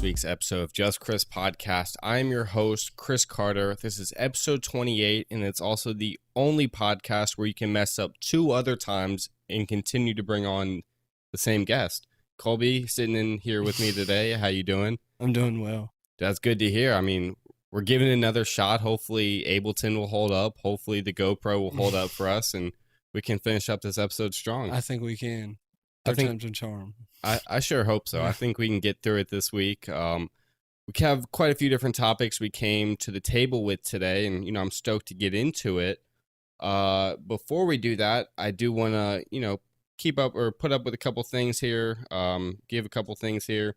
week's episode of Just Chris Podcast. I am your host, Chris Carter. This is episode 28, and it's also the only podcast where you can mess up 2 other times and continue to bring on the same guest. Colby, sitting in here with me today. How you doing? I'm doing well. That's good to hear. I mean, we're giving it another shot. Hopefully, Ableton will hold up. Hopefully, the GoPro will hold up for us, and we can finish up this episode strong. I think we can. Third time's a charm. I sure hope so. I think we can get through it this week. We have quite a few different topics we came to the table with today, and, I'm stoked to get into it. Before we do that, I do want to, keep up or put up with a couple things here, give a couple things here.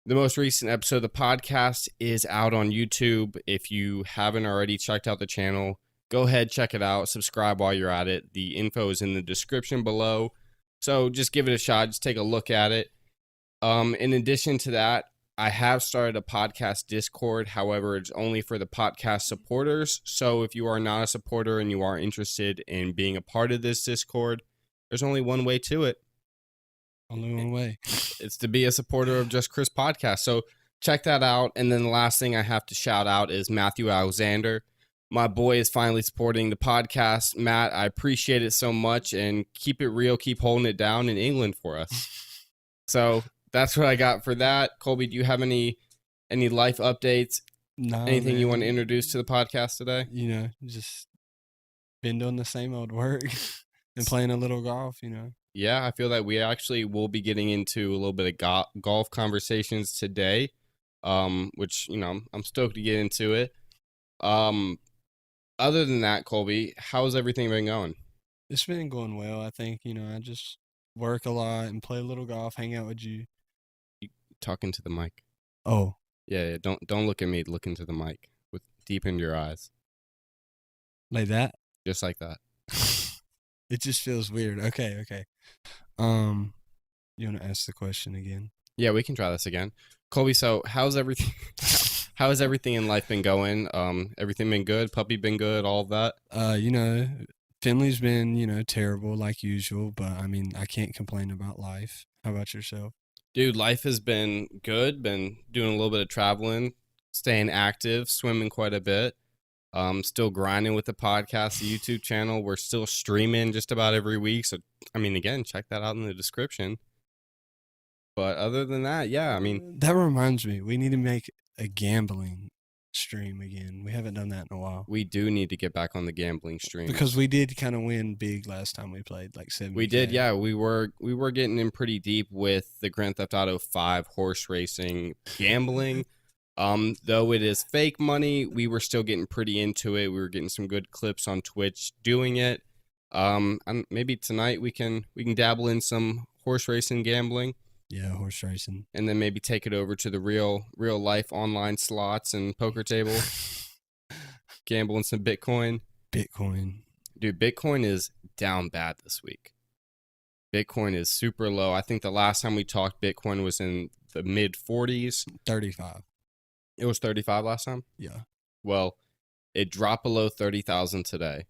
The most recent episode of the podcast is out on YouTube. If you haven't already checked out the channel, go ahead, check it out, subscribe while you're at it. The info is in the description below. So just give it a shot. Just take a look at it. In addition to that, I have started a podcast Discord. However, it's only for the podcast supporters. So if you are not a supporter and you are interested in being a part of this Discord, there's only one way to it. Only one way. It's to be a supporter of Just Chris Podcast. So check that out. And then the last thing I have to shout out is Matthew Alexander. My boy is finally supporting the podcast. Matt, I appreciate it so much, and keep it real, keep holding it down in England for us. So that's what I got for that. Colby, do you have any life updates? No, anything man. you want to introduce to the podcast today? Just been doing the same old work and playing a little golf, Yeah, I feel that we actually will be getting into a little bit of golf conversations today, which, I'm stoked to get into it. Other than that, Colby, how's everything been going? It's been going well. I think, I just work a lot and play a little golf, hang out with you. Talking to the mic. Oh. Yeah, don't look at me, look into the mic with deep into your eyes. Like that? Just like that. It just feels weird. Okay. You want to ask the question again? Yeah, we can try this again. Colby, so how's everything how has everything in life been going? Everything been good? Puppy been good? All of that? Finley's been, terrible like usual, but I mean, I can't complain about life. How about yourself? Dude, life has been good. Been doing a little bit of traveling, staying active, swimming quite a bit. Still grinding with the podcast, the YouTube channel. We're still streaming just about every week. So, again, check that out in the description. But other than that, yeah, That reminds me, we need to make a gambling stream again. We haven't done that in a while. We do need to get back on the gambling stream. Because we did kind of win big last time we played, like 70K. We did, yeah. We were getting in pretty deep with the Grand Theft Auto 5 horse racing gambling. Though it is fake money, we were still getting pretty into it. We were getting some good clips on Twitch doing it. Maybe tonight we can dabble in some horse racing gambling. Yeah, horse racing. And then maybe take it over to the real life online slots and poker table. Gamble in some Bitcoin. Dude, Bitcoin is down bad this week. Bitcoin is super low. I think the last time we talked, Bitcoin was in the mid 40s. 35. It was 35 last time? Yeah. Well, it dropped below 30,000 today.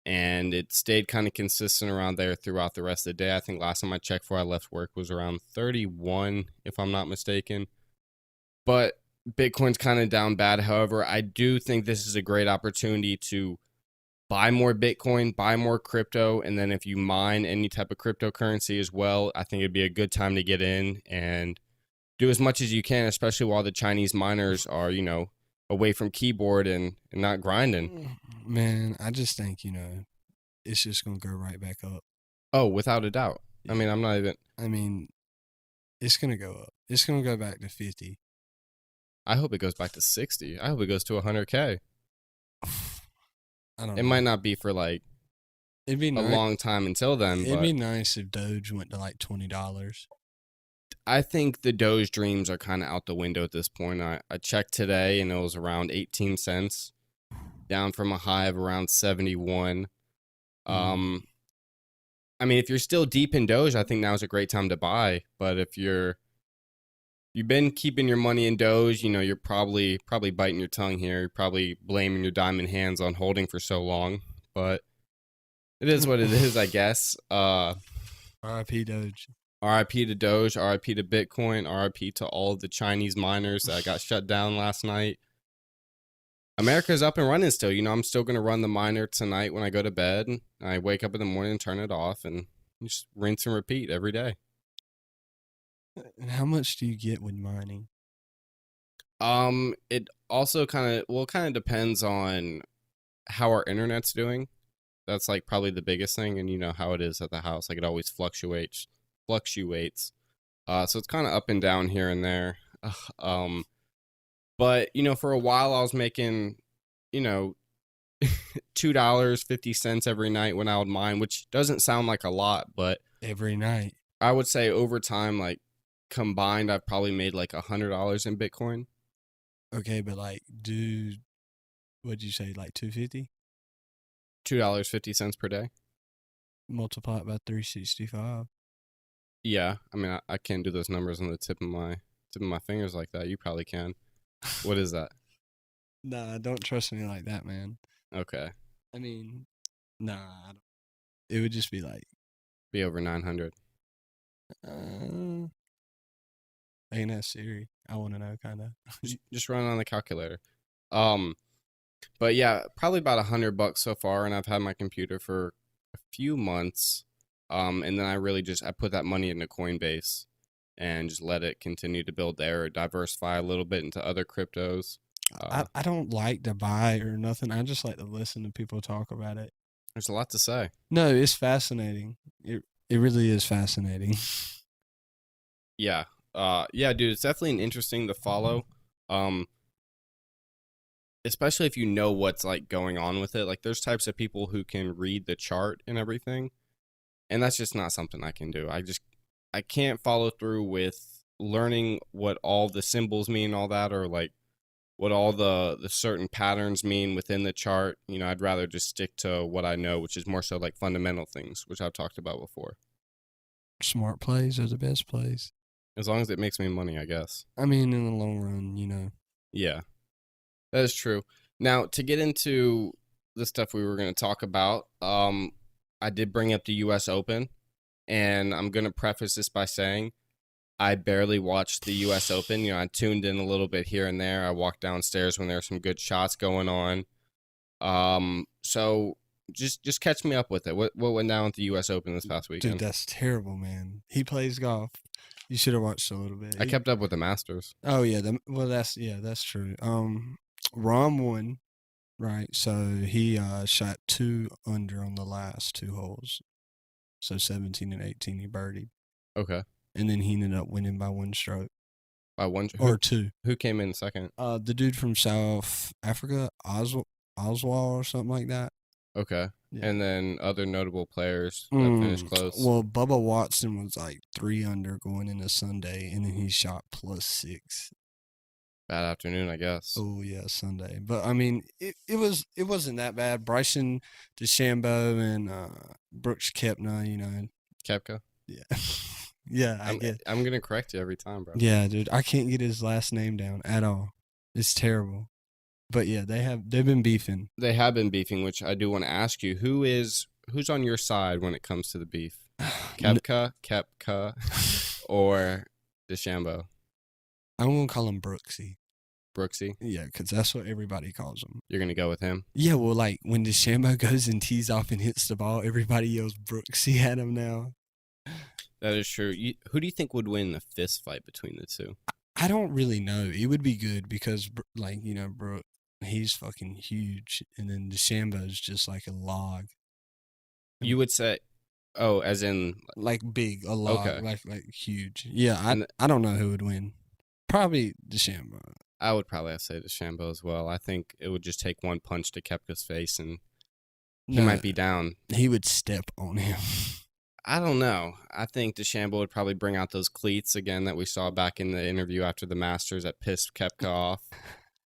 And it stayed kind of consistent around there throughout the rest of the day. I think last time I checked before I left work was around 31, if I'm not mistaken. But Bitcoin's kind of down bad. However, I do think this is a great opportunity to buy more Bitcoin, buy more crypto. And then if you mine any type of cryptocurrency as well, I think it'd be a good time to get in and do as much as you can, especially while the Chinese miners are, away from keyboard and not grinding. Man, I just think, it's just going to go right back up. Oh, without a doubt. Yeah. I'm not even... it's going to go up. It's going to go back to 50. I hope it goes back to 60. I hope it goes to 100K. I don't know. It might not be for, it'd be a long time until then. It'd be nice if Doge went to, $20. I think the Doge dreams are kind of out the window at this point. I checked today, and it was around 18 cents, down from a high of around 71. If you're still deep in Doge, I think now's a great time to buy. But if you've been keeping your money in Doge, you're probably biting your tongue here. You're probably blaming your diamond hands on holding for so long. But it is what it is, I guess. R.I.P. Doge. RIP to Doge, RIP to Bitcoin, RIP to all of the Chinese miners that got shut down last night. America's up and running still. I'm still going to run the miner tonight when I go to bed. I wake up in the morning and turn it off and just rinse and repeat every day. And how much do you get with mining? It also kind of depends on how our internet's doing. That's like probably the biggest thing, and how it is at the house. Like it always fluctuates. So it's kind of up and down here and there. But for a while I was making, $2.50 every night when I would mine, which doesn't sound like a lot, but Every night. I would say over time, like combined, I've probably made like $100 in Bitcoin. Okay, but like, dude, what'd you say, like 250? $2.50 per day. Multiply it by 365. Yeah, I mean, I can't do those numbers on the tip of my fingers like that. You probably can. What is that? Nah, don't trust me like that, man. Okay, I mean, nah, I don't. It would just be like, be over 900. ain't that Siri? I want to know, kind of. Just run it on the calculator. But yeah, probably about $100 so far, and I've had my computer for a few months. And then I put that money into Coinbase and just let it continue to build there, or diversify a little bit into other cryptos. I don't like to buy or nothing. I just like to listen to people talk about it. There's a lot to say. No, it's fascinating. It really is fascinating. Yeah. Yeah, dude, it's definitely an interesting to follow. Especially if you know what's like going on with it. Like there's types of people who can read the chart and everything, and that's just not something I can do. I can't follow through with learning what all the symbols mean, all that, or like what all the certain patterns mean within the chart. I'd rather just stick to what I know, which is more so like fundamental things, which I've talked about before. Smart plays are the best plays. As long as it makes me money, I guess. I mean, in the long run, Yeah, that is true. Now, to get into the stuff we were going to talk about, I did bring up the U.S. Open, and I'm going to preface this by saying I barely watched the U.S. Open. I tuned in a little bit here and there. I walked downstairs when there were some good shots going on. So just catch me up with it. What went down with the U.S. Open this past weekend? Dude, that's terrible, man. He plays golf. You should have watched a little bit. I kept up with the Masters. Oh yeah, that's true. Rahm won, right? So he shot 2 under on the last 2 holes. So 17 and 18 he birdied. Okay. And then he ended up winning by 1 stroke. By 1 or 2. Who came in second? The dude from South Africa, Oswald or something like that. Okay. Yeah. And then other notable players that finished close. Well, Bubba Watson was like 3 under going into Sunday, and then he shot +6. Bad afternoon, I guess. Oh yeah, Sunday. But I mean, it wasn't that bad. Bryson DeChambeau and Brooks Koepka, Koepka? Yeah. Yeah, I guess. I'm gonna correct you every time, bro. Yeah, dude. I can't get his last name down at all. It's terrible. But yeah, they've been beefing. They have been beefing, which I do want to ask you, who's on your side when it comes to the beef? Koepka, or DeChambeau? I'm gonna call him Brooksy. Brooksy? Yeah, because that's what everybody calls him. You're gonna go with him? Yeah, well, like when DeChambeau goes and tees off and hits the ball, everybody yells Brooksy at him now. That is true. Who do you think would win the fist fight between the two? I don't really know. It would be good because, like, Brooke, he's fucking huge, and then DeChambeau's just like a log. You would say, oh, as in like big, a log, okay. like huge. Yeah, I don't know who would win. Probably DeChambeau. I would probably say DeChambeau as well. I think it would just take one punch to Koepka's face, and he might be down. He would step on him. I don't know. I think DeChambeau would probably bring out those cleats again that we saw back in the interview after the Masters that pissed Koepka off,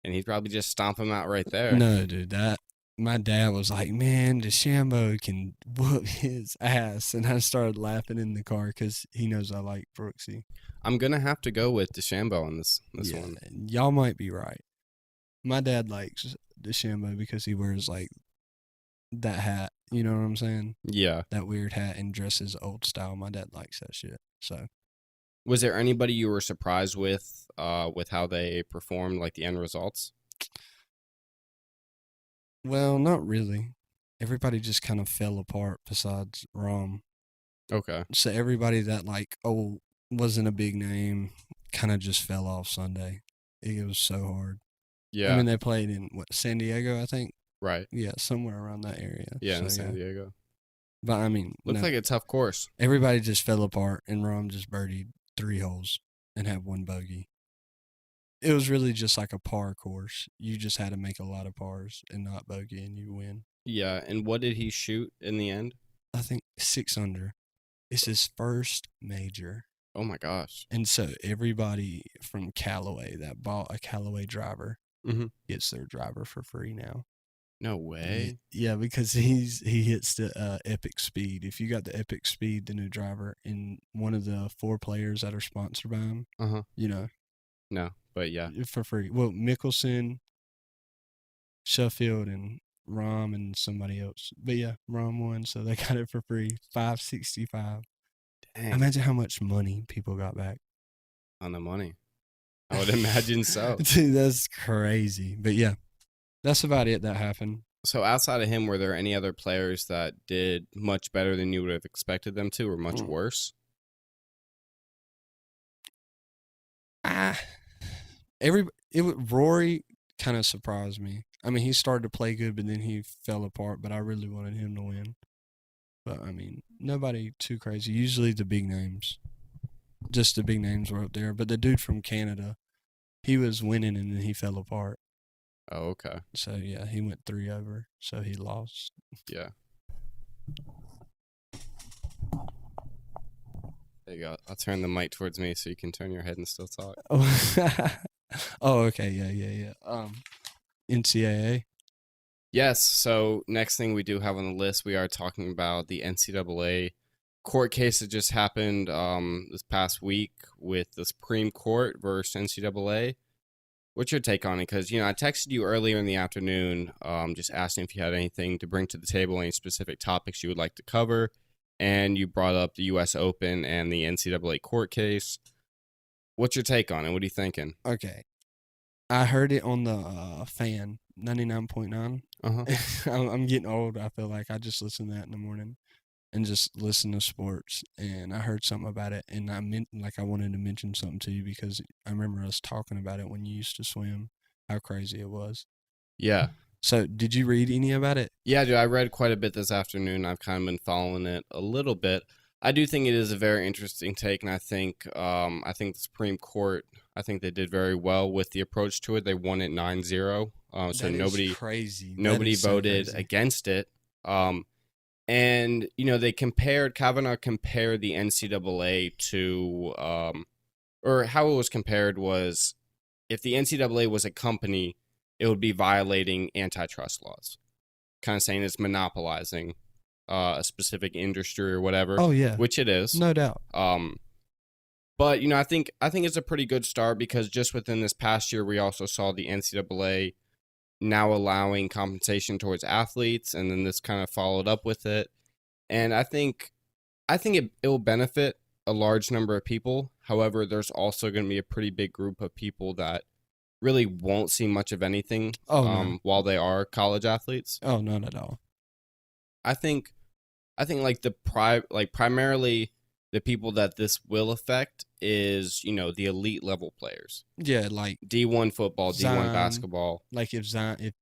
and he'd probably just stomp him out right there. No, dude, my dad was like, man, DeChambeau can whoop his ass, and I started laughing in the car because he knows I like Brooksy. I'm gonna have to go with DeChambeau on this one. Y'all might be right. My dad likes DeChambeau because he wears like that hat You know what I'm saying? Yeah. That weird hat and dresses old style. My dad likes that shit. So, Was there anybody you were surprised with how they performed, like the end results? well, not really. Everybody just kind of fell apart besides Rom. Okay. So everybody that wasn't a big name kind of just fell off Sunday. It was so hard. I Yeah. mean, they played in San Diego, I think. Right. Yeah, somewhere around that area. Yeah, So in San Diego. but I mean, Looked no, like a tough course. everybody just fell apart, and Rom just birdied 3 holes and had 1 bogey. It was really just like a par course. You just had to make a lot of pars and not bogey, and you win. Yeah, and what did he shoot in the end? I think 6 under. It's his first major. Oh my gosh. And so everybody from Callaway that bought a Callaway driver Mm-hmm. gets their driver for free now. No way. Yeah, because he hits the Epic Speed. If you got the Epic Speed, the new driver, and one of the 4 players that are sponsored by him, Uh-huh. you know, No, but yeah. for free. Well, Mickelson, Sheffield, and Rom and somebody else. But yeah, Rom won, so they got it for free. $565. Dang. Imagine how much money people got back. On the money. I would imagine so. Dude, that's crazy. But yeah, that's about it that happened. So outside of him, were there any other players that did much better than you would have expected them to, or much worse? Rory kind of surprised me. I mean, he started to play good, but then he fell apart. But I really wanted him to win. But I mean, nobody too crazy. Usually the big names, just the big names were up there. But the dude from Canada, he was winning and then he fell apart. Oh, okay. So yeah, he went 3 over. So he lost. Yeah. There you go. I'll turn the mic towards me so you can turn your head and still talk. Oh, okay. Yeah. NCAA. Yes. So next thing we do have on the list, we are talking about the NCAA court case that just happened this past week with the Supreme Court versus NCAA. What's your take on it? Because, I texted you earlier in the afternoon just asking if you had anything to bring to the table, any specific topics you would like to cover. And you brought up the U.S. Open and the NCAA court case. What's your take on it? What are you thinking? Okay. I heard it on the fan, 99.9. Uh-huh. I'm getting old. I feel like I just listen to that in the morning and just listen to sports. And I heard something about it, and I wanted to mention something to you because I remember us talking about it when you used to swim, how crazy it was. Yeah. So did you read any about it? Yeah, dude, I read quite a bit this afternoon. I've kind of been following it a little bit. I do think it is a very interesting take, and I think the Supreme Court, I think they did very well with the approach to it. They won it 9-0. So nobody voted against it. And Kavanaugh compared the NCAA to or how it was compared was if the NCAA was a company, it would be violating antitrust laws. Kind of saying it's monopolizing a specific industry or whatever. Oh yeah, which it is, no doubt. But I think it's a pretty good start because just within this past year, we also saw the NCAA now allowing compensation towards athletes, and then this kind of followed up with it. And I think it will benefit a large number of people. However, there's also going to be a pretty big group of people that really won't see much of anything while they are college athletes. Oh, not at all. I think primarily the people that this will affect is, the elite level players. Yeah, like D1 football, Zion, D1 basketball. Like if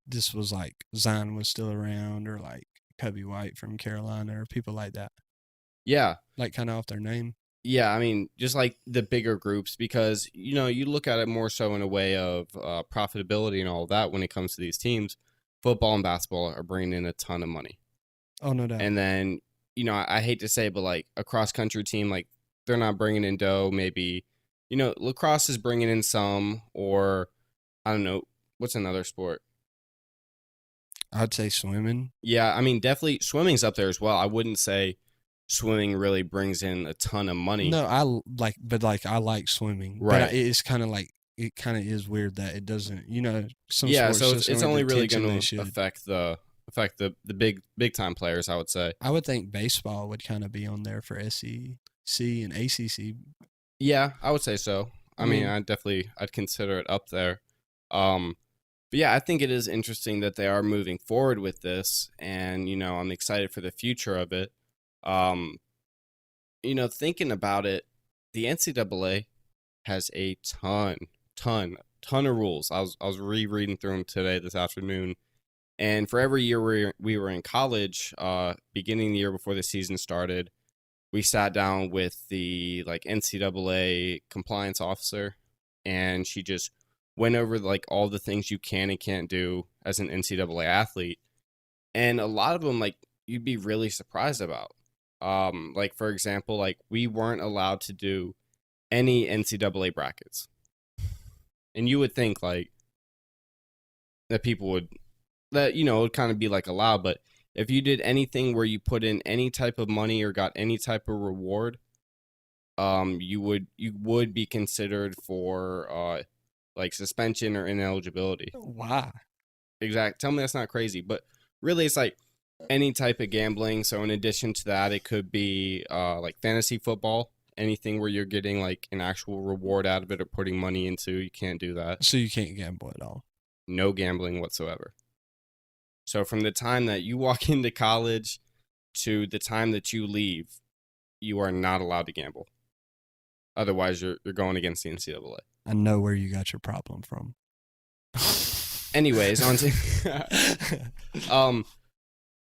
this was like Zion was still around, or like Kobe White from Carolina, or people like that. Yeah. Like kind of off their name. Yeah, I mean, just like the bigger groups, because, you look at it more so in a way of profitability and all of that when it comes to these teams. Football and basketball are bringing in a ton of money. Oh, no doubt. And then, I hate to say, but like a cross-country team, like they're not bringing in dough. Maybe, lacrosse is bringing in some, or I don't know. What's another sport? I'd say swimming. Yeah, I mean, definitely swimming's up there as well. I wouldn't say swimming really brings in a ton of money. No, I like swimming. Right. But it's kind of like, it kind of is weird that it doesn't, some yeah, sports so it's only really going to affect affect the big time players, I would say. I would think baseball would kind of be on there for SEC and ACC. Yeah, I would say so. I I mean, mean, I'd consider it up there. But yeah, I think it is interesting that they are moving forward with this, and I'm excited for the future of it. Um, thinking about it, the NCAA has a ton of rules. I was rereading through them today this afternoon, and for every year we were in college, beginning the year before the season started, we sat down with the NCAA compliance officer, and she just went over all the things you can and can't do as an NCAA athlete, and a lot of them you'd be really surprised about. For example, we weren't allowed to do any NCAA brackets, and you would think that people would it would kind of be allowed, but if you did anything where you put in any type of money or got any type of reward, you would be considered for suspension or ineligibility. why? Exact. Tell me that's not crazy, but really it's any type of gambling. So in addition to that, it could be fantasy football, anything where you're getting an actual reward out of it or putting money into. You can't do that. So you can't gamble at all. No gambling whatsoever. So from the time that you walk into college to the time that you leave, you are not allowed to gamble. Otherwise, you're going against the NCAA. I know where you got your problem from. Anyways, on to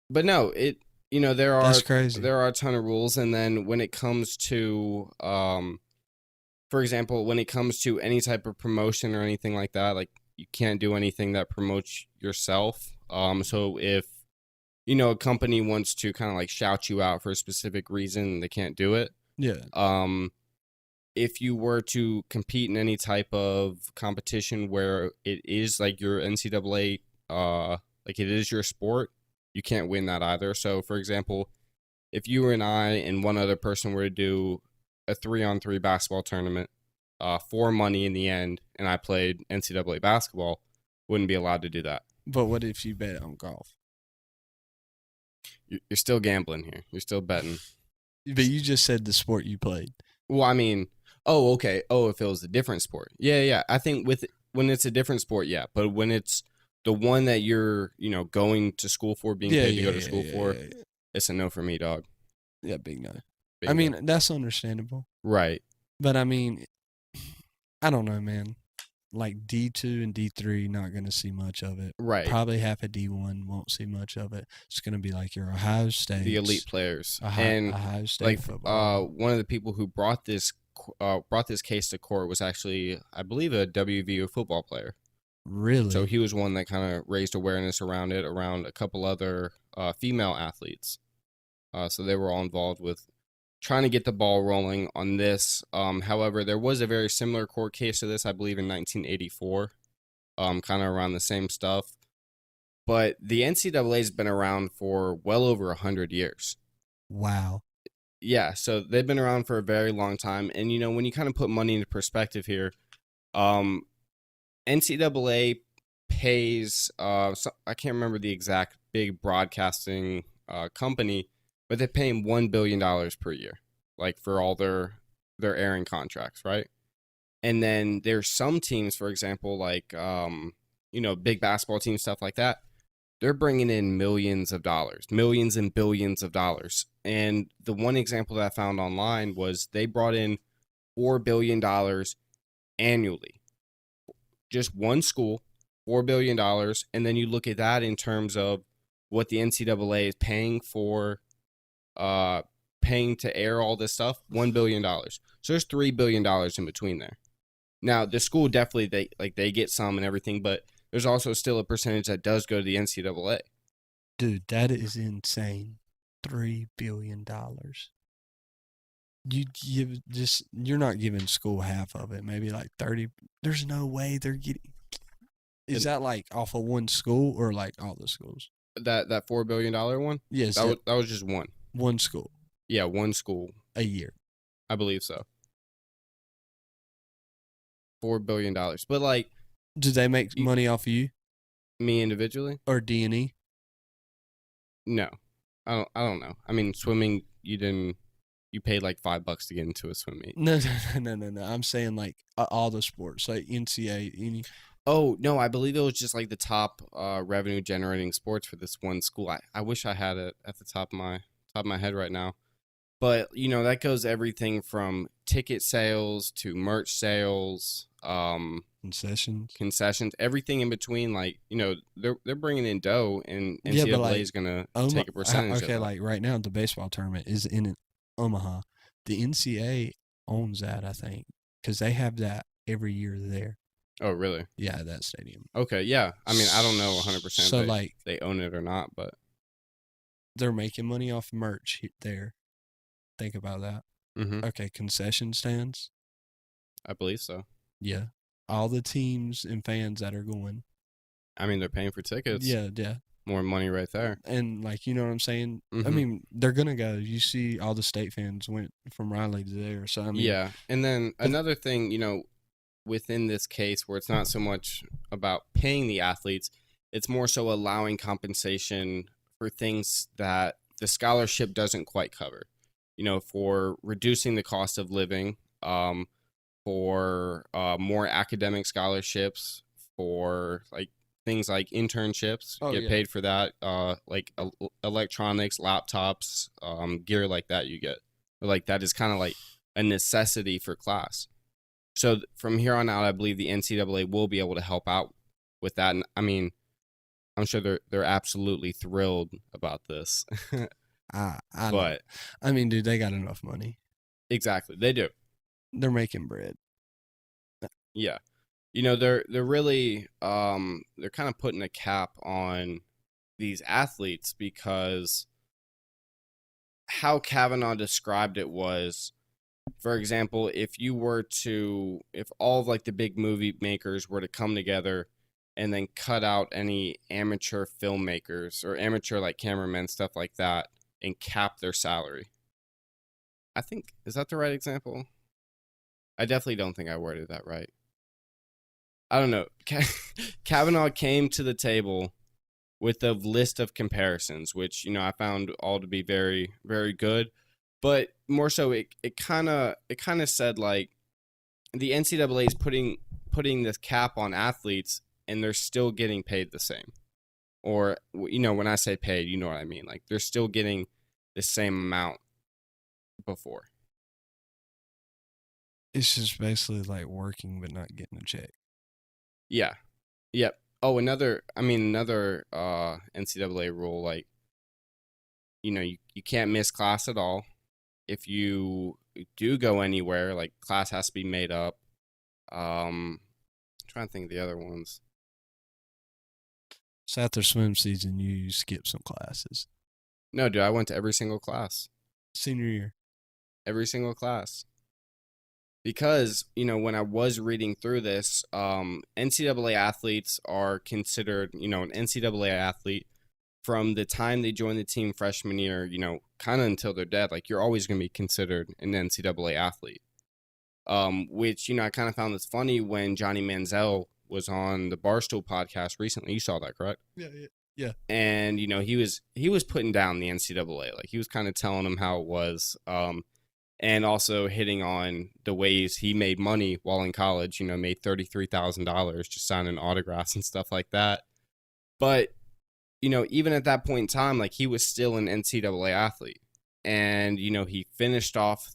but no, That's crazy. there are a ton of rules, and then when it comes to for example, when it comes to any type of promotion or anything like that, you can't do anything that promotes yourself. So if a company wants to kind of shout you out for a specific reason, they can't do it. Yeah. If you were to compete in any type of competition where it is your NCAA, it is your sport, you can't win that either. So for example, if you and I and one other person were to do a 3-on-3 basketball tournament, for money in the end, and I played NCAA basketball, wouldn't be allowed to do that. But what if you bet on golf? You're still gambling here. You're still betting. But you just said the sport you played. Well, I mean, okay. If it was a different sport. Yeah. I think when it's a different sport, yeah. But when it's the one that you're, going to school for, being paid to go to school for, it's a no for me, dog. Yeah, big no. Big I mean, no. that's understandable. Right. But I mean, I don't know, man. D2 and D3, not going to see much of it. Right. Probably half of D1 won't see much of it. It's going to be your Ohio State, the elite players, and Ohio State football. One of the people who brought this case to court was actually, I believe, a WVU football player. Really? So he was one that kind of raised awareness around it, around a couple other female athletes. So they were all involved with trying to get the ball rolling on this. However, there was a very similar court case to this, I believe, in 1984, kind of around the same stuff. But the NCAA has been around for well over 100 years. Wow. Yeah, so they've been around for a very long time. And, when you kind of put money into perspective here, NCAA pays, I can't remember the exact big broadcasting company, but they pay him $1 billion per year, for all their airing contracts, right? And then there's some teams, for example, big basketball teams, stuff like that. They're bringing in millions of dollars, millions and billions of dollars. And the one example that I found online was they brought in $4 billion annually. Just one school, $4 billion. And then you look at that in terms of what the NCAA is paying to air all this stuff, $1 billion. So there's $3 billion in between there. Now, the school definitely, they get some and everything, but there's also still a percentage that does go to the NCAA. Dude, that is insane. $3 billion. You're not giving school half of it, maybe 30. There's no way they're getting. Is that off of one school or all the schools? That $4 billion one? Yes. That was just one. One school. Yeah, one school. A year. I believe so. $4 billion. But did they make money off of you? Me individually? Or D&E? No, I don't know. I mean, swimming, you paid like $5 to get into a swim meet. No, no. I'm saying like all the sports, like NCAA, any. Oh no, I believe it was just like the top revenue generating sports for this one school. I wish I had it at the top of my head right now. But that goes everything from ticket sales to merch sales, Concessions. concessions, everything in between. Like they're bringing in dough, and Yeah, but NCAA like is gonna take a percentage of okay, that. like right now the baseball tournament is in Omaha. The NCAA owns that, I think, because they have that every year there. Oh, really? Yeah, that stadium. Okay, yeah. I mean, I don't know 100% So like they own it or not, but they're making money off merch there. Think about that. hmm Okay, concession stands. I believe so. Yeah, all the teams and fans that are going. I mean, they're paying for tickets. Yeah, More money right there. and like you know what I'm saying. I hmm mean, they're gonna go. You see, all the state fans went from Riley to there. So I mean, Yeah, and then but another thing, within this case where it's not so much about paying the athletes, it's more so allowing compensation for things that the scholarship doesn't quite cover. For reducing the cost of living, for more academic scholarships, for like things like internships, oh get yeah, paid for that, like electronics, laptops, gear like that you get. Like that is kind of like a necessity for class. So from here on out, I believe the NCAA will be able to help out with that. And I mean, I'm sure they're absolutely thrilled about this. I know. But I mean, dude, they got enough money. exactly, they do. They're making bread. Yeah. They're really they're kind of putting a cap on these athletes because how Kavanaugh described it was, for example, if all of like the big movie makers were to come together and then cut out any amateur filmmakers or amateur like cameramen, stuff like that, and cap their salary. I think, is that the right example? I definitely don't think I worded that right. I don't know. Kavanaugh came to the table with a list of comparisons, which I found all to be very, very good. But more so, it kind of said like the NCAA is putting this cap on athletes, and they're still getting paid the same. Or when I say paid, you know what I mean. Like they're still getting the same amount before. It's just basically like working but not getting a check. Yeah. Yep. Oh, another NCAA rule, like you can't miss class at all. If you do go anywhere, like class has to be made up. I'm trying to think of the other ones. So after swim season, you skip some classes. No, dude, I went to every single class. Senior year. Every single class. Because, when I was reading through this, NCAA athletes are considered, an NCAA athlete from the time they join the team freshman year, kind of until they're dead. Like, you're always going to be considered an NCAA athlete. Which, I kind of found this funny when Johnny Manziel was on the Barstool podcast recently. You saw that, correct? Yeah. And, he was putting down the NCAA. Like, he was kind of telling them how it was. And also hitting on the ways he made money while in college, made $33,000 just signing autographs and stuff like that. But, even at that point in time, like he was still an NCAA athlete. And, he finished off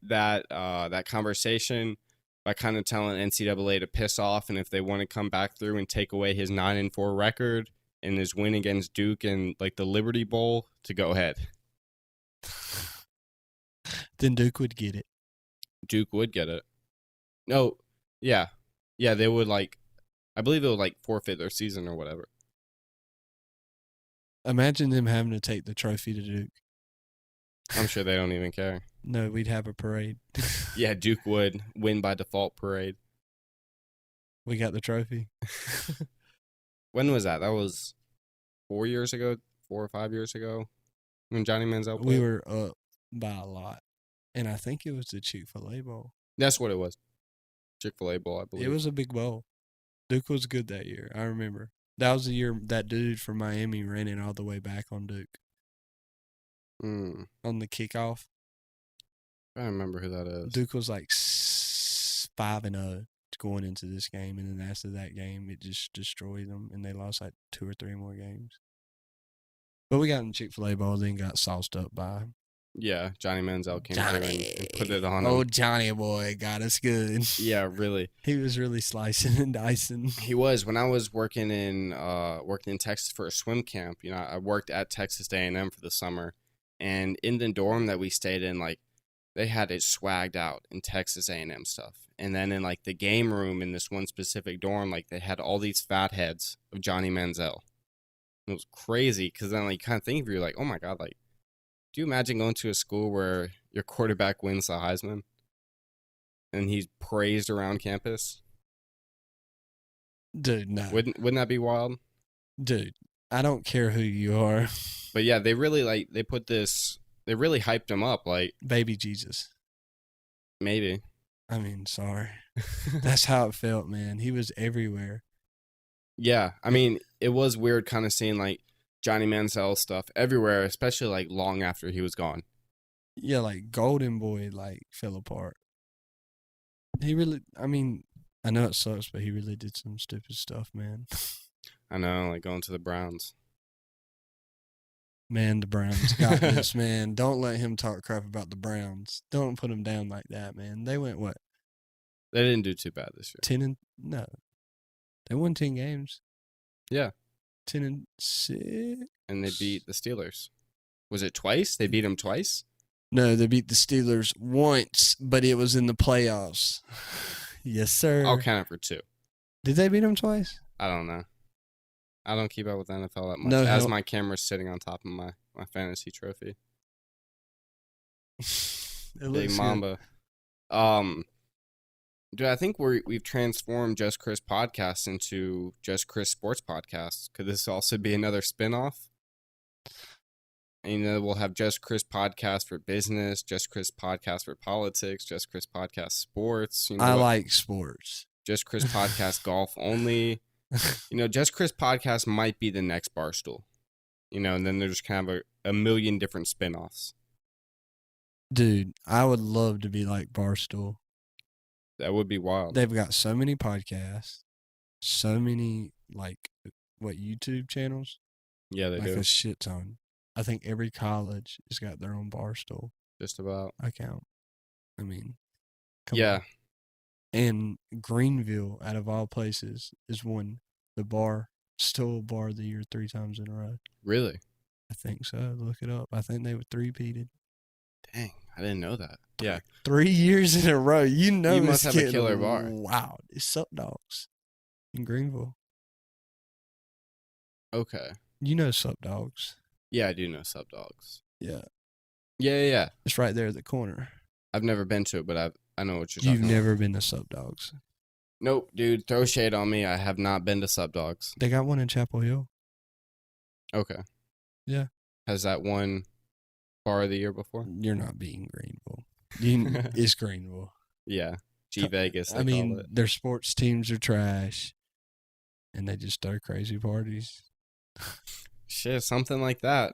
that conversation by kind of telling NCAA to piss off. And if they want to come back through and take away his 9-4 record and his win against Duke and like the Liberty Bowl, to go ahead. Then Duke would get it. Duke would get it. No, yeah. Yeah, they would I believe it would forfeit their season or whatever. Imagine them having to take the trophy to Duke. I'm sure they don't even care. No, we'd have a parade. Yeah, Duke would win by default parade. We got the trophy. When was that? That was 4 years ago, 4 or 5 years ago when Johnny Manziel played. We were up by a lot. And I think it was the Chick-fil-A Bowl. That's what it was. Chick-fil-A Bowl, I believe. It was a big bowl. Duke was good that year. I remember. That was the year that dude from Miami ran it all the way back on Duke. Mm, on the kickoff. I don't remember who that is. Duke was like 5-0 going into this game, and then after that game, it just destroyed them, and they lost like 2 or 3 more games. But we got in Chick-fil-A bowl, then got sauced up by Yeah, Johnny Manziel came through and put it on him. Oh, Johnny boy got us good. Yeah, really. He was really slicing and dicing. He was. When I was working in Texas for a swim camp, you know, I worked at Texas A&M for the summer, and in the dorm that we stayed in, like, they had it swagged out in Texas A&M stuff. And then in like the game room in this one specific dorm, like they had all these fat heads of Johnny Manziel. It was crazy because then like you kind of think of you like, oh my god, like, do you imagine going to a school where your quarterback wins the Heisman and he's praised around campus? Dude, no. Wouldn't that be wild? Dude, I don't care who you are. But yeah, they really they really hyped him up, like Baby Jesus. maybe. I mean, sorry. That's how it felt, man. He was everywhere. Yeah, I mean, it was weird kind of seeing like Johnny Manziel stuff everywhere, especially like long after he was gone. Yeah, like Golden Boy like fell apart. He really, I mean, I know it sucks, but he really did some stupid stuff, man. I know, like going to the Browns. Man, the Browns got this, man. Don't let him talk crap about the Browns. Don't put him down like that, man. They went, what? They didn't do too bad this year. No. They won 10 games. Yeah. 10-6. And they beat the Steelers. Was it twice? They beat them twice? No, they beat the Steelers once, but it was in the playoffs. Yes, sir. I'll count it for 2. Did they beat them twice? I don't know. I don't keep up with the NFL that much. No, as my camera's sitting on top of my fantasy trophy. Big Mamba. Dude, I think we've transformed Just Chris Podcast into Just Chris Sports Podcast. Could this also be another spinoff? And, you know, we'll have Just Chris Podcast for business, Just Chris Podcast for politics, Just Chris Podcast sports. You know, I like sports. Just Chris Podcast golf only. You know, Just Chris Podcast might be the next Barstool. You know, and then there's kind of a million different spinoffs. Dude, I would love to be like Barstool. That would be wild. They've got so many podcasts, so many, like, YouTube channels? Yeah, they do. Like a shit ton. I think every college has got their own Barstool Just about. account. I mean, yeah. on. And Greenville, out of all places, is won the Barstool Bar of the Year 3 times in a row. Really? I think so. Look it up. I think they were 3-peated. Dang, I didn't know that. Yeah. 3 years in a row. You know, you must have a killer bar. Wow. It's Sup Dogs in Greenville. Okay. You know Sup Dogs. Yeah, I do know Sup Dogs. Yeah. Yeah. It's right there at the corner. I've never been to it, but I know what you're talking about. You've never been to Sup Dogs? Nope, dude. Throw shade on me. I have not been to Sup Dogs. They got one in Chapel Hill. Okay. Yeah. Has that one bar of the year before? You're not being Greenville. It's Greenville. Yeah. G Vegas. I mean, their sports teams are trash, and they just throw crazy parties. Shit, something like that.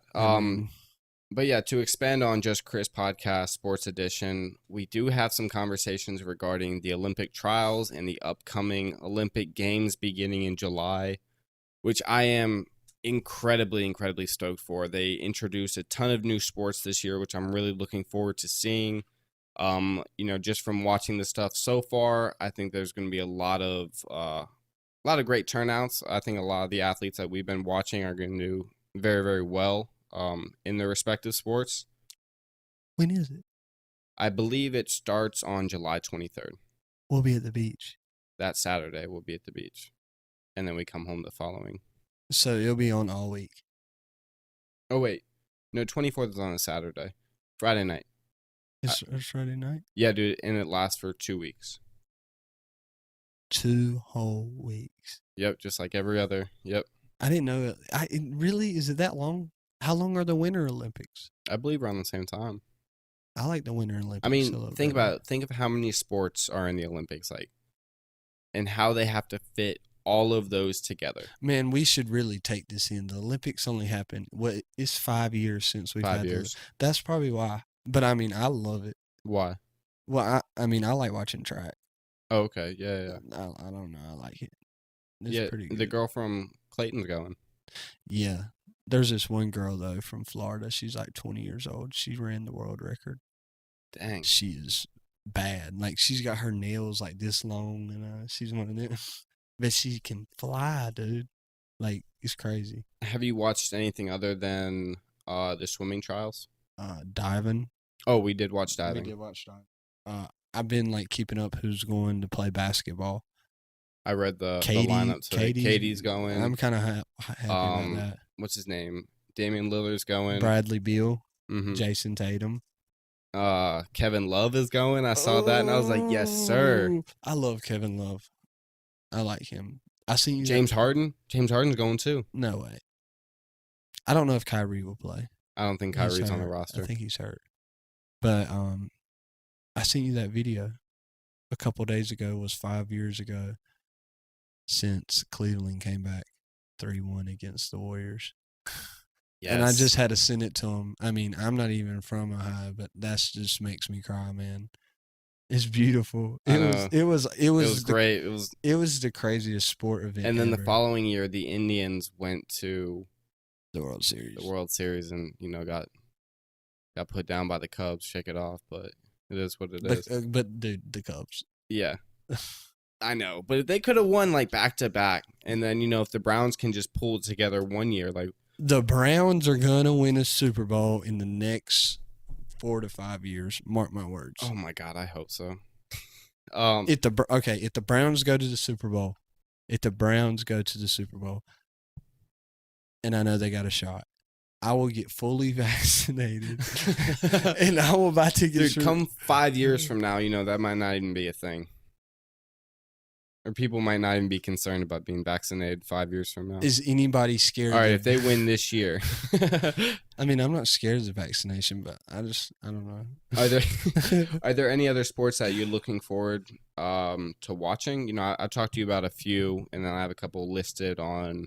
But yeah, to expand on Just Chris Podcast Sports Edition, we do have some conversations regarding the Olympic trials and the upcoming Olympic Games beginning in July, which I am incredibly stoked for. They introduced a ton of new sports this year, which I'm really looking forward to seeing. You know, just from watching the stuff so far, I think there's going to be a lot of great turnouts. I think a lot of the athletes that we've been watching are going to do very well in their respective sports. When is it? I believe it starts on July 23rd. We'll be at the beach. That Saturday, we'll be at the beach. And then we come home the following. So it'll be on all week. Oh, wait. No, 24th is on a Saturday. Friday night. It's Friday night? Yeah, dude, and it lasts for 2 weeks. 2 whole weeks. Yep, just like every other. Yep. I didn't know it. Really, is it that long? How long are the Winter Olympics? I believe around the same time. I like the Winter Olympics. I mean, think about it. Think of how many sports are in the Olympics, like, and how they have to fit all of those together. Man, we should really take this in. The Olympics only happened, it's 5 years since we've 5 had years. that's probably why. But I mean, I love it. Why? Well, I mean, I like watching track. Oh, okay. Yeah. I don't know. I like it. It's Yeah, pretty the good. girl from Clayton's going. Yeah. There's this one girl, though, from Florida. She's like 20 years old. She ran the world record. Dang. She is bad. Like, she's got her nails like this long, and she's one of them. But she can fly, dude. Like, it's crazy. Have you watched anything other than the swimming trials? Diving. Oh, we did watch diving. We did watch diving. I've been like keeping up who's going to play basketball. I read the lineup today. Katie's going. I'm kind of happy about that. What's his name? Damian Lillard's going. Bradley Beal. Mm-hmm. Jason Tatum. Kevin Love is going. I saw that and I was like, yes, sir. I love Kevin Love. I like him. I seen you. James Harden. James Harden's going too. No way. I don't know if Kyrie will play. I don't think Kyrie's on the roster. I think he's hurt. But I seen you that video a couple days ago. Was 5 years ago since Cleveland came back 3-1 against the Warriors. Yes. And I just had to send it to him. I mean, I'm not even from Ohio, but that just makes me cry, man. It's beautiful. It was great. It was the craziest sport event. And then ever. The following year, the Indians went to the World Series. And got put down by the Cubs. Shake it off, but it is what it is. But dude, the Cubs. Yeah. I know, but if they could have won like back to back, and then if the Browns can just pull it together one year, like the Browns are gonna win a Super Bowl in the next 4 to 5 years. Mark my words. Oh my God, I hope so. If the Browns go to the Super Bowl, and I know they got a shot, I will get fully vaccinated, and I will buy tickets. Dude, come 5 years from now, that might not even be a thing. Or people might not even be concerned about being vaccinated 5 years from now. Is anybody scared? All right, if they win this year. I mean, I'm not scared of the vaccination, but I don't know. Are there any other sports that you're looking forward to watching? I talked to you about a few, and then I have a couple listed on.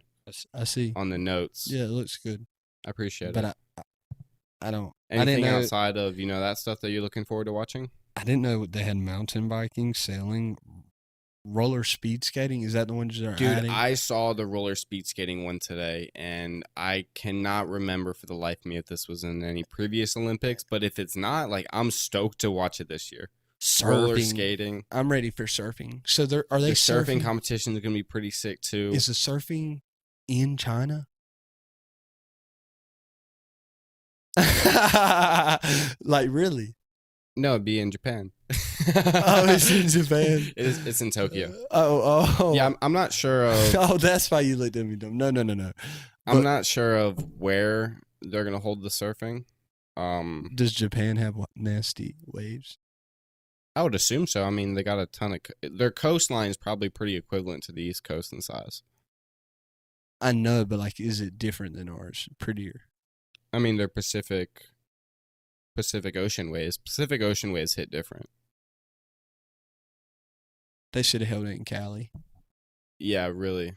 I see on the notes. Yeah, it looks good. I appreciate it. But I don't. Anything outside of that stuff that you're looking forward to watching? I didn't know they had mountain biking, sailing. Roller speed skating, is that the ones that are Dude, adding? I saw the roller speed skating one today, and I cannot remember for the life of me if this was in any previous Olympics, but if it's not, like, I'm stoked to watch it this year. Surfing. Roller skating. I'm ready for surfing. So are they surfing competition is going to be pretty sick too. Is the surfing in China? Like, really? No, it'd be in Japan. Oh, it's in Japan. It's in Tokyo. Oh. Yeah, I'm not sure of. Oh, that's why you looked at me dumb. No. I'm not sure of where they're gonna hold the surfing. Does Japan have nasty waves? I would assume so. I mean, they got a ton of. Their coastline is probably pretty equivalent to the East Coast in size. I know, but like, is it different than ours? Prettier. I mean, they're Pacific Ocean waves. Pacific Ocean waves hit different. They should have held it in Cali. Yeah, really.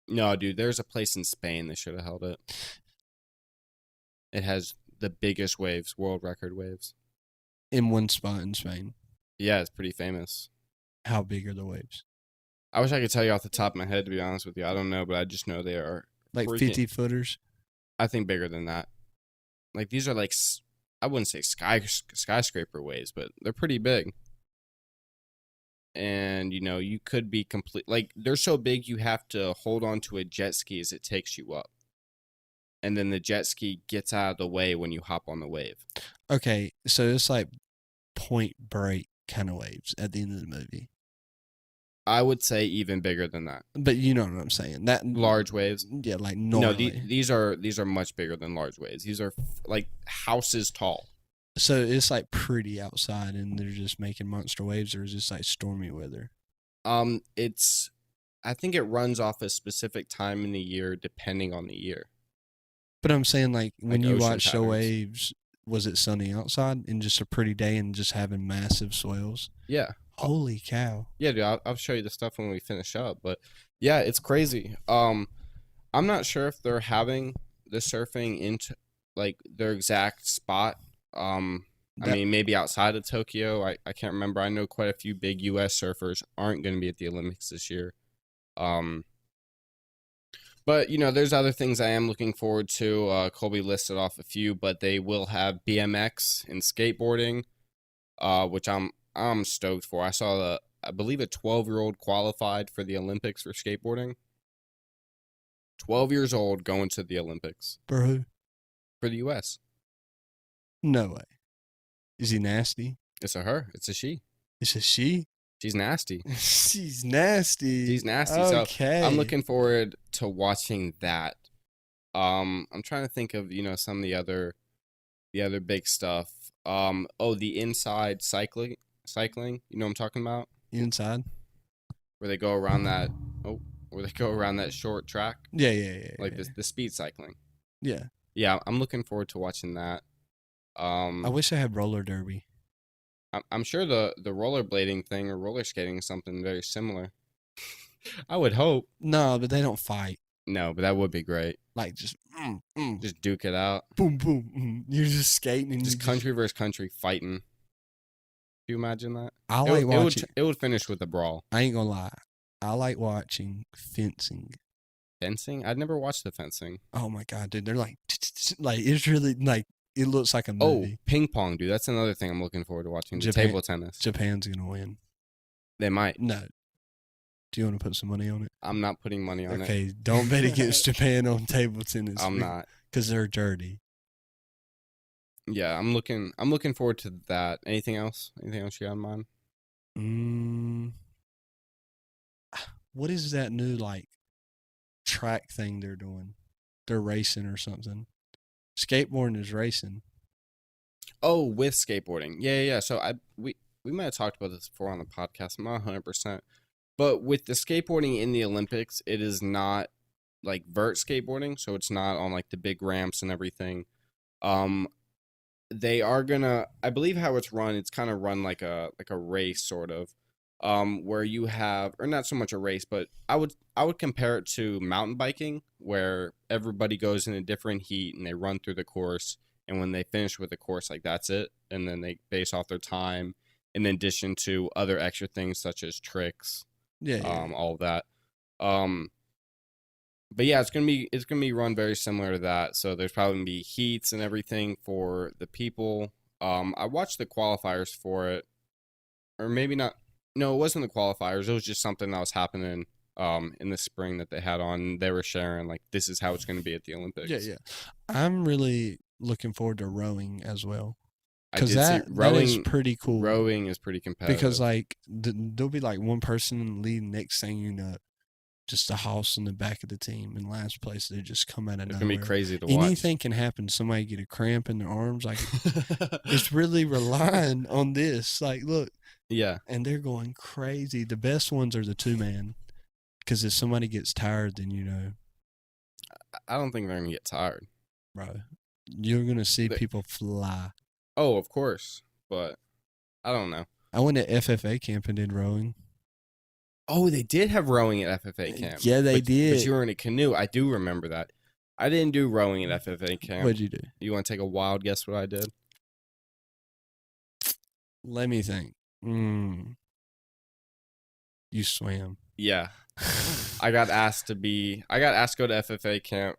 No, dude, there's a place in Spain that should have held it. It has the biggest waves, world record waves. In one spot in Spain. Yeah, it's pretty famous. How big are the waves? I wish I could tell you off the top of my head, to be honest with you. I don't know, but I just know they are like 50-footers? I think bigger than that. Like, these are like, I wouldn't say skyscraper waves, but they're pretty big. And, you could be like, they're so big you have to hold on to a jet ski as it takes you up. And then the jet ski gets out of the way when you hop on the wave. Okay, so it's like Point Break kind of waves at the end of the movie. I would say even bigger than that. But you know what I'm saying. That large waves? Yeah, like normally. No, these are much bigger than large waves. These are like houses tall. So it's like pretty outside and they're just making monster waves, or is this like stormy weather? I think it runs off a specific time in the year depending on the year. But I'm saying, like, when you watch the patterns. Waves, was it sunny outside and just a pretty day and just having massive swells? Yeah. Holy cow. Yeah, dude, I'll show you the stuff when we finish up. But yeah, it's crazy. I'm not sure if they're having the surfing into like their exact spot. I That mean, maybe outside of Tokyo. I can't remember. I know quite a few big U.S. surfers aren't going to be at the Olympics this year. Um, but there's other things I am looking forward to. Colby listed off a few, but they will have BMX and skateboarding, which I'm stoked for. I believe a 12-year-old qualified for the Olympics for skateboarding. 12 years old going to the Olympics for who? for the U.S. No way. Is he nasty? It's a her. It's a she. It's a she? She's nasty. She's nasty. She's nasty. Okay. So I'm looking forward to watching that. I'm trying to think of some of the other big stuff. The inside cycling. You know what I'm talking about? Inside. Where they go around that. Where they go around that short track. Yeah. Like the speed cycling. Yeah. Yeah, I'm looking forward to watching that. I wish I had roller derby. I'm sure the rollerblading thing or roller skating is something very similar. I would hope. No, but they don't fight. No, but that would be great. Like just Just duke it out. boom, boom. You're just skating and Just country versus country fighting. Do you imagine that? I like watching. It would finish with a brawl. I ain't gonna lie. I like watching fencing. Fencing? I'd never watched the fencing. Oh my god, dude! They're like it's really like it looks like a movie. Oh, ping pong, dude. That's another thing I'm looking forward to watching. Japan, table tennis. Japan's gonna win. They might. No. Do you want to put some money on it? I'm not putting money on it. Okay, don't bet against Japan on table tennis. I'm not. Because they're dirty. Yeah, I'm looking forward to that. Anything else? Anything else you got in mind? What is that new like track thing they're doing? They're racing or something. Skateboarding is racing. Oh, with skateboarding. Yeah. So we might have talked about this before on the podcast. I'm not 100%. But with the skateboarding in the Olympics, it is not like vert skateboarding, so it's not on like the big ramps and everything. They are gonna, I believe how it's run, it's kind of run like a race sort of, where you have, or not so much a race, but I would compare it to mountain biking, where everybody goes in a different heat and they run through the course, and when they finish with the course, like that's it, and then they base off their time, in addition to other extra things such as tricks. All of that. But yeah, it's gonna be run very similar to that. So there's probably gonna be heats and everything for the people. I watched the qualifiers for it, or maybe not. No, it wasn't the qualifiers. It was just something that was happening in the spring that they had on. They were sharing like this is how it's gonna be at the Olympics. Yeah. I'm really looking forward to rowing as well. Because that is pretty cool. Rowing is pretty competitive. Because like there'll be like one person leading, next thing you know, just a house in the back of the team in last place. They just come out of nowhere. It's gonna be crazy to watch. Anything can happen. Somebody get a cramp in their arms. Like it's really relying on this. Like look. Yeah. And they're going crazy. The best ones are the 2-man. Because if somebody gets tired, then I don't think they're gonna get tired, bro. You're gonna see people fly. Oh, of course, but I don't know. I went to FFA camp and did rowing. Oh, they did have rowing at FFA camp. Yeah, they did. But you were in a canoe. I do remember that. I didn't do rowing at FFA camp. What'd you do? You want to take a wild guess what I did? Let me think. You swam. Yeah. I got asked to go to FFA camp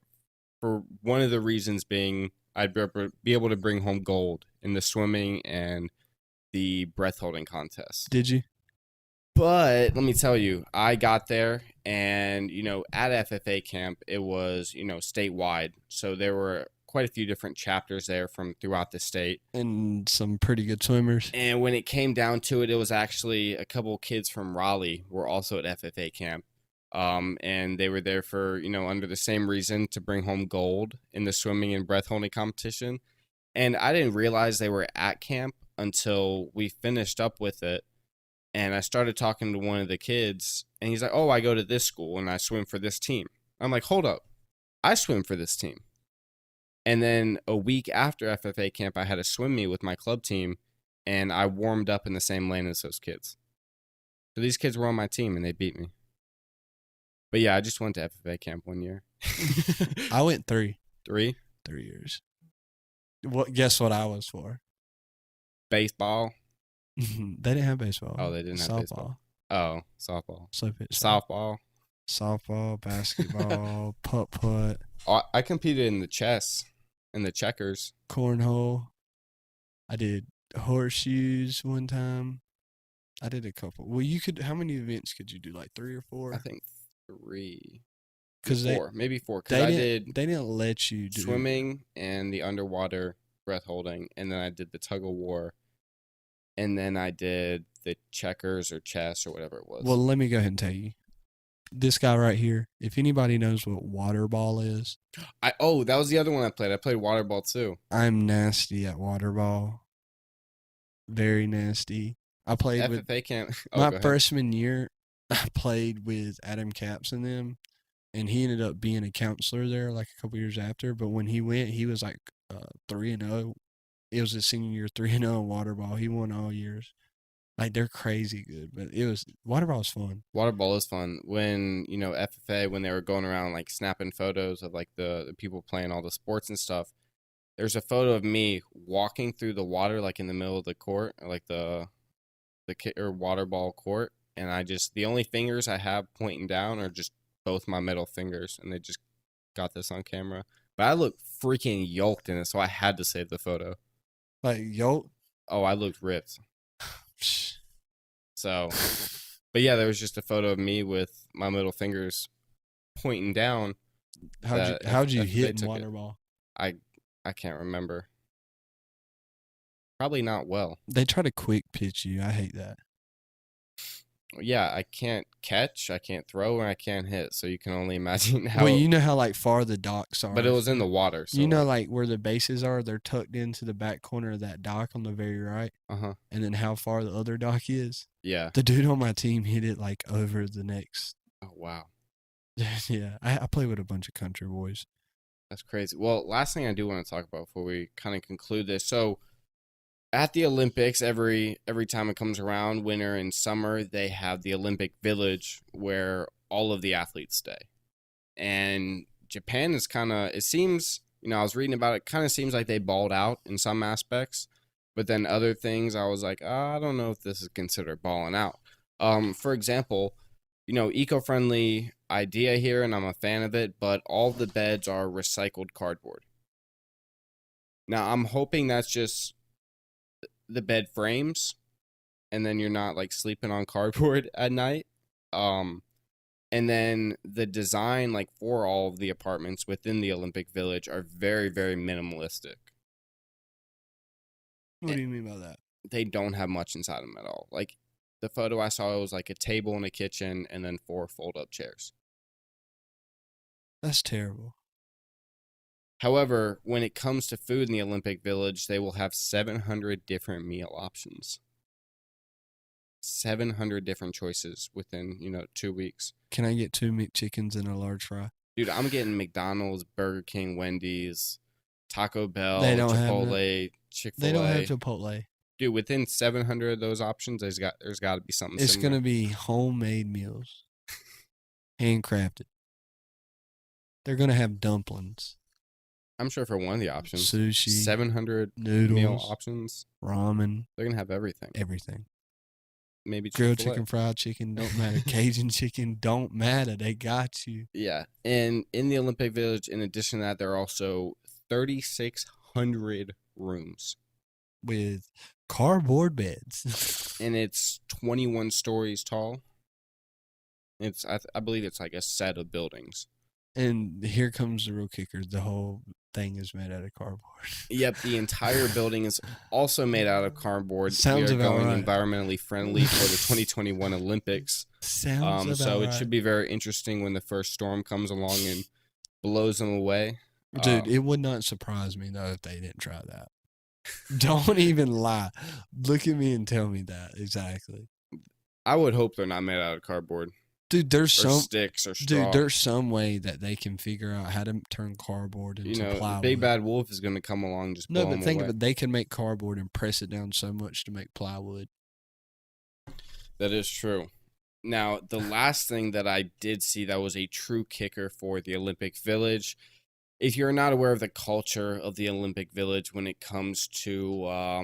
for one of the reasons being I'd be able to bring home gold in the swimming and the breath holding contest. Did you? But let me tell you, I got there and, at FFA camp, it was, statewide. So there were quite a few different chapters there from throughout the state. And some pretty good swimmers. And when it came down to it, it was actually a couple of kids from Raleigh were also at FFA camp. And they were there for, under the same reason to bring home gold in the swimming and breath holding competition. And I didn't realize they were at camp until we finished up with it. And I started talking to one of the kids and he's like, oh, I go to this school and I swim for this team. I'm like, hold up. I swim for this team. And then a week after FFA camp, I had a swim meet with my club team and I warmed up in the same lane as those kids. So these kids were on my team and they beat me. But yeah, I just went to FFA camp 1 year. I went 3. 3? 3 years. Guess what I was for? Baseball. They didn't have baseball. Oh, they didn't have softball. baseball. Oh, softball. Slow pitch. Softball. Softball, basketball, putt. Oh, I competed in the chess and the checkers. Cornhole. I did horseshoes one time. I did a couple. Well, how many events could you do? Like 3 or 4? I think 3. Maybe 4. They Because I did didn't let you do swimming and the underwater breath holding, and then I did the tug of war, and then I did the checkers or chess or whatever it was. Well, let me go ahead and tell you. This guy right here, if anybody knows what water ball is. That was the other one I played. I played water ball too. I'm nasty at water ball. Very nasty. I played FFA camp. My freshman year, I played with Adam Capps and them, and he ended up being a counselor there like a couple years after. But when he went, he was like 3-0. It was his senior year, 3-0 in water ball. He won all years. Like, they're crazy good, but water ball was fun. Water ball is fun. When, FFA, when they were going around, like, snapping photos of, like, the people playing all the sports and stuff, there's a photo of me walking through the water, like, in the middle of the court, or, like, the water ball court, and the only fingers I have pointing down are just both my middle fingers, and they just got this on camera. But I look freaking yoked in it, so I had to save the photo. Like, yoked? Oh, I looked ripped. So, but yeah, there was just a photo of me with my middle fingers pointing down. How'd you hit in water ball? I can't remember. Probably not well. They try to quick pitch you. I hate that. Yeah, I can't catch, I can't throw, and I can't hit. So you can only imagine how. Well, you know how like far the docks are. But it was in the water. So you know, like where the bases are, they're tucked into the back corner of that dock on the very right. And then how far the other dock is. Yeah. The dude on my team hit it like over the next. Oh wow. Yeah, I play with a bunch of country boys. That's crazy. Well, last thing I do want to talk about before we kind of conclude this. So, at the Olympics, every time it comes around, winter and summer, they have the Olympic Village where all of the athletes stay. And Japan is it seems, I was reading about it, kind of seems like they balled out in some aspects. But then other things, I was like, I don't know if this is considered balling out. For example, eco-friendly idea here, and I'm a fan of it, but all the beds are recycled cardboard. Now, I'm hoping that's just the bed frames, and then you're not like sleeping on cardboard at night. And then the design, like for all of the apartments within the Olympic Village, are very, very minimalistic. What do you mean by that? They don't have much inside them at all. Like the photo I saw, it was like a table and a kitchen, and then 4 fold-up chairs. That's terrible. However, when it comes to food in the Olympic Village, they will have 700 different meal options. 700 different choices within, 2 weeks. Can I get 2 McChickens and a large fry? Dude, I'm getting McDonald's, Burger King, Wendy's, Taco Bell, Chipotle, Chick-fil-A. They don't have Chipotle. Dude, within 700 of those options, there's got to be something It's similar. going to be homemade meals. Handcrafted. They're going to have dumplings. I'm sure for one of the options. Sushi. 700 noodles, meal options. Ramen. They're going to have everything. Everything. Maybe grilled Chick-fil-A. chicken, fried chicken, don't matter. Cajun chicken, don't matter. They got you. Yeah. And in the Olympic Village, in addition to that, there are also 3,600 rooms. With cardboard beds. And it's 21 stories tall. I believe it's like a set of buildings. And here comes the real kicker. The whole thing is made out of cardboard. Yep, the entire building is also made out of cardboard. Sounds we are about going right. Environmentally friendly for the 2021 Olympics. Sounds about so right. it should be very interesting when the first storm comes along and blows them away. Dude, it would not surprise me, though, if they didn't try that. Don't even lie. Look at me and tell me that. Exactly. I would hope they're not made out of cardboard. Dude, there's some sticks or straw. Dude, there's some way that they can figure out how to turn cardboard into plywood. Big Bad Wolf is going to come along and just blow them away. No, but think of it. They can make cardboard and press it down so much to make plywood. That is true. Now, the last thing that I did see that was a true kicker for the Olympic Village, if you're not aware of the culture of the Olympic Village when it comes to, I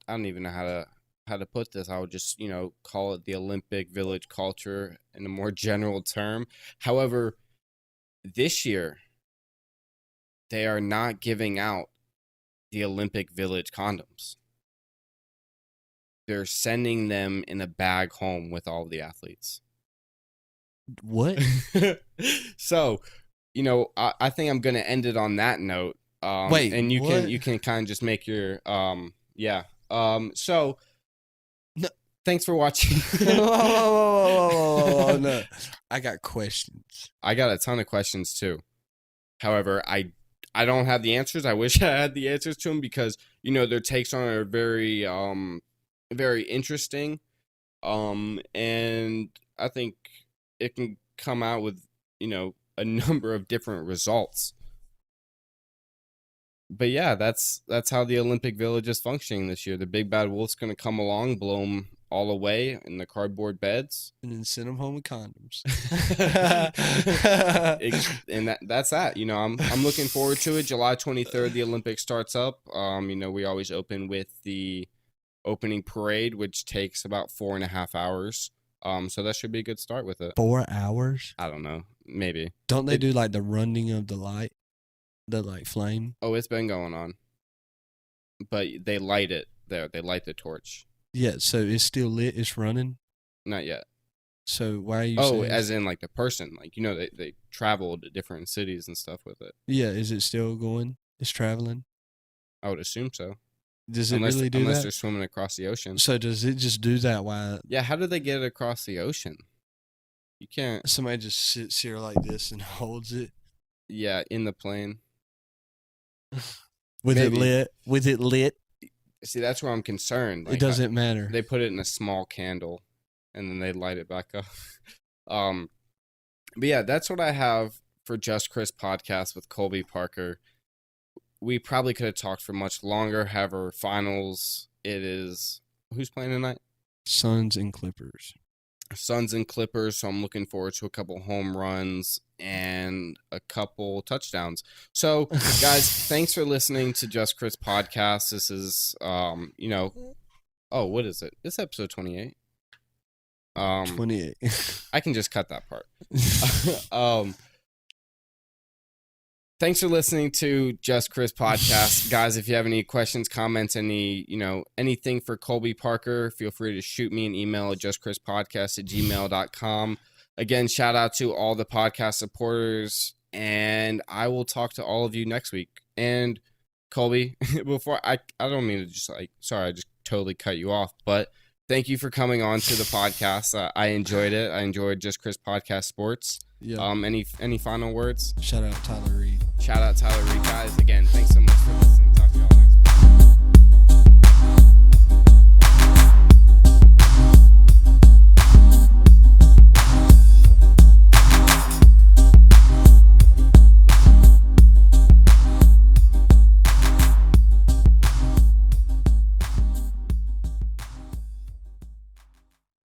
don't even know how to put this. I would just, call it the Olympic Village culture in a more general term. However, this year, they are not giving out the Olympic Village condoms. They're sending them in a bag home with all the athletes. What? So, I think I'm going to end it on that note. Wait, and you what? can kind of just make your so No. Thanks for watching. Whoa, no. I got questions. I got a ton of questions too. However, I don't have the answers. I wish I had the answers to them because their takes on it are very very interesting. And I think it can come out with a number of different results. But yeah, that's how the Olympic Village is functioning this year. The big bad wolf's going to come along, blow them all away in the cardboard beds, and then send them home with condoms. And that's that. I'm looking forward to it. July 23rd, the Olympics starts up. We always open with the opening parade, which takes about 4.5 hours. So that should be a good start with it. 4 hours? I don't know. Maybe. Don't they do like the running of the light? The like flame? Oh, it's been going on. But they light it there. They light the torch. Yeah, so it's still lit, it's running? Not yet. So why are you saying? saying? As in like the person. Like, they travel to different cities and stuff with it. Yeah, is it still going? It's traveling? I would assume so. Does it really do that? Unless they're swimming across the ocean. So does it just do that while... Yeah, how do they get it across the ocean? You can't... Somebody just sits here like this and holds it? Yeah, in the plane. With it lit? See, that's where I'm concerned. Like, it doesn't matter. They put it in a small candle, and then they light it back up. But yeah, that's what I have for Just Chris podcast with Colby Parker. We probably could have talked for much longer. However, finals, it is... Who's playing tonight? Suns and Clippers. Suns and Clippers, so I'm looking forward to a couple home runs and a couple touchdowns. So, guys, thanks for listening to Just Chris podcast. This is, what is it? This episode 28. 28. I can just cut that part. Thanks for listening to Just Chris podcast. Guys, if you have any questions, comments, anything for Colby Parker, feel free to shoot me an email at justchrispodcast@gmail.com. Again, shout out to all the podcast supporters, and I will talk to all of you next week. And Colby, before I don't mean to just sorry, I just totally cut you off, but thank you for coming on to the podcast. I enjoyed it. I enjoyed Just Chris podcast sports. Yeah. Any final words? Shout out Tyler Reed. Shout out Tyler Reed, guys. Again, thanks so much for listening.